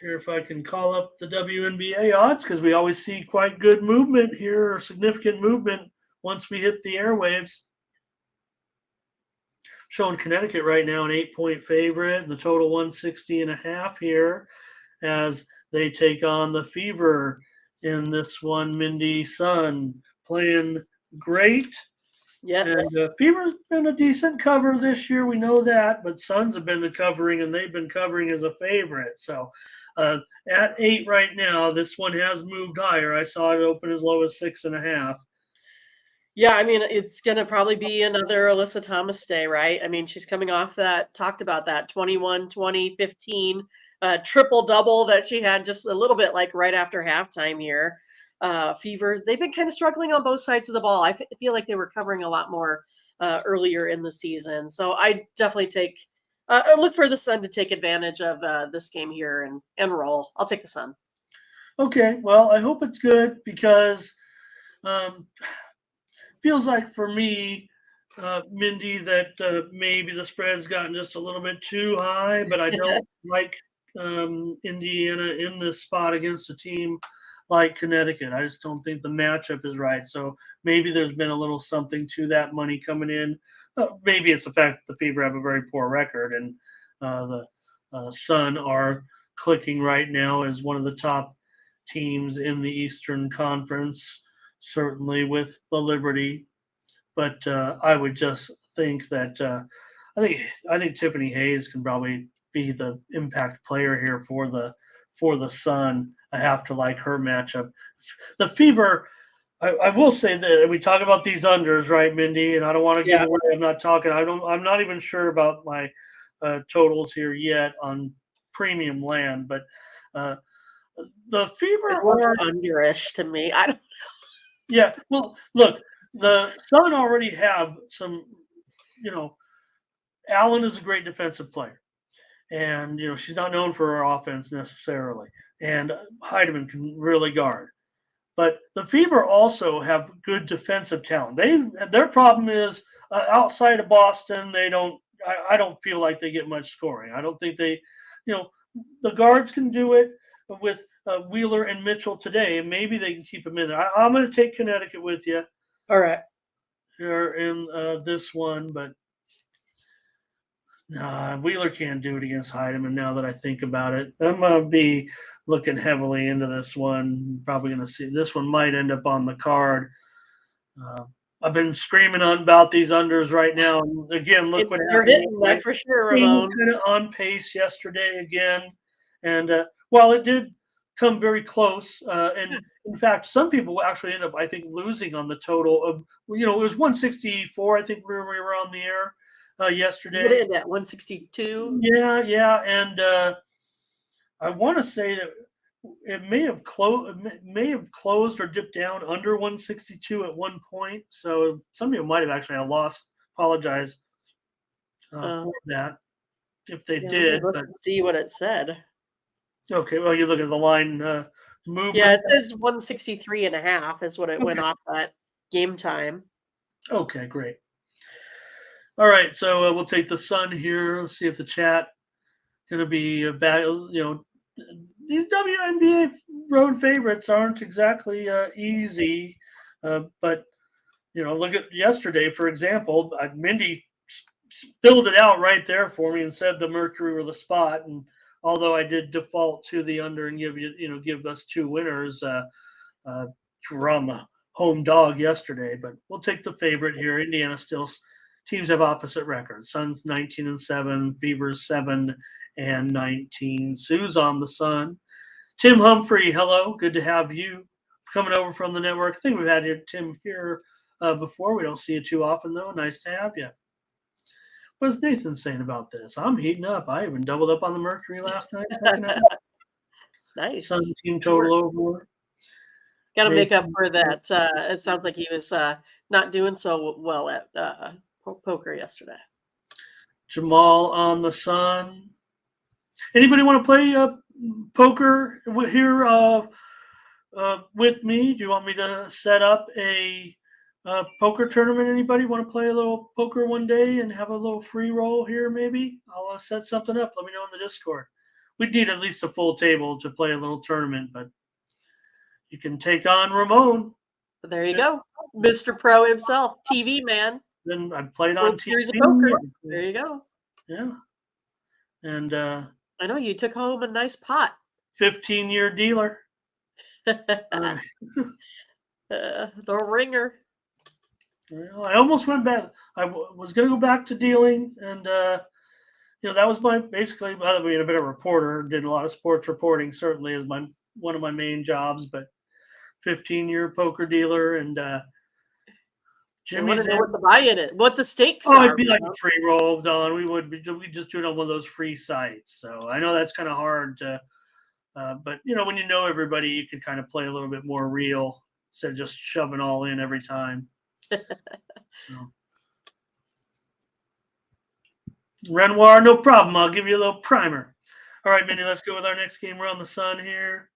here if I can call up the WNBA odds because we always see quite good movement here or significant movement once we hit the airwaves. Showing Connecticut right now an 8-point favorite and the total 160.5 here as they take on the Fever in this one. Mindy Sun playing great. Yes. And Fever's been a decent cover this year. We know that, but Suns have been the covering, and they've been covering as a favorite. So at 8 right now, this one has moved higher. I saw it open as low as 6.5. Yeah, I mean, it's going to probably be another Alyssa Thomas day, right? I mean, she's coming off that, talked about that 21, 20, 15 triple-double that she had just a little bit like right after halftime here. Fever, they've been kind of struggling on both sides of the ball. I feel like they were covering a lot more earlier in the season. So I definitely look for the Sun to take advantage of this game here and roll. I'll take the Sun. Okay, well, I hope it's good because feels like for me, Mindy, that maybe the spread's gotten just a little bit too high, but I don't like Indiana in this spot against a team like Connecticut. I just don't think the matchup is right. So maybe there's been a little something to that money coming in. Maybe it's the fact that the Fever have a very poor record and the Sun are clicking right now as one of the top teams in the Eastern Conference, certainly with the Liberty. But I would just think that I think Tiffany Hayes can probably be the impact player here for the Sun. I have to like her matchup. The Fever. I will say that we talk about these unders, right, Mindy? And I don't want to give away. I'm not talking. I'm not even sure about my totals here yet on premium land, but the Fever are underish to me. I don't. Yeah. Well, look, the Sun already have some. Allen is a great defensive player. And, she's not known for her offense necessarily. And Heidemann can really guard. But the Fever also have good defensive talent. Their problem is outside of Boston, they don't. I don't feel like they get much scoring. I don't think they, the guards can do it with Wheeler and Mitchell today, and maybe they can keep them in there. I'm going to take Connecticut with you. All right. Here in this one, but Wheeler can't do it against Heidemann now that I think about it. I'm going to be looking heavily into this one. Probably going to see this one might end up on the card. I've been screaming about these unders right now. And again, look what you're hitting. That's for sure, Ramon. Kind of on pace yesterday again. And while it did come very close, and in fact, some people actually end up, I think, losing on the total of, it was 164, I think we were on the air yesterday. What did that 162? Yeah, and I want to say that it may have closed or dipped down under 162 at one point. So some people might have actually lost. Apologize for that if they did. But see what it said. Okay, well, you look at the line movement. Yeah, it says 163.5 is what it went off at game time. Okay, great. All right, so we'll take the Sun here. Let's see if the chat going to be about, these WNBA road favorites aren't exactly easy, but, look at yesterday, for example. Mindy spilled it out right there for me and said the Mercury were the spot. And although I did default to the under and give us two winners, we're on the home dog yesterday. But we'll take the favorite here. Indiana still. Teams have opposite records. Suns 19-7, Fever's 7-19. Sue's on the Sun. Tim Humphrey, hello. Good to have you coming over from the network. I think we've had Tim here before. We don't see you too often, though. Nice to have you. What is Nathan saying about this? I'm heating up. I even doubled up on the Mercury last night. Nice. Sun team total over. Got to make up for that. It sounds like he was not doing so well at poker yesterday. Jamal on the Sun. Anybody want to play poker here with me? Do you want me to set up a poker tournament? Anybody want to play a little poker one day and have a little free roll here? Maybe I'll set something up. Let me know in the Discord. we'd need at least a full table to play a little tournament, but you can take on Ramon. There you go. Mr. Pro himself, TV man. Then I played on World TV. Series of Poker. There you go. Yeah. And I know you took home a nice pot. 15-year dealer. The ringer. I almost went back. I was going to go back to dealing, and that was my basically. Other being a bit of a reporter, did a lot of sports reporting. Certainly is one of my main jobs. But 15-year poker dealer, and I want Jimmy's to know what the buy-in is, what the stakes Oh, are. it'd be like a free roll, Don. We just do it on one of those free sites. So I know that's kind of hard to, but when you know everybody, you can kind of play a little bit more real instead of just shoving all in every time. So. Renoir, no problem. I'll give you a little primer. All right, Mindy, let's go with our next game. We're on the sun here.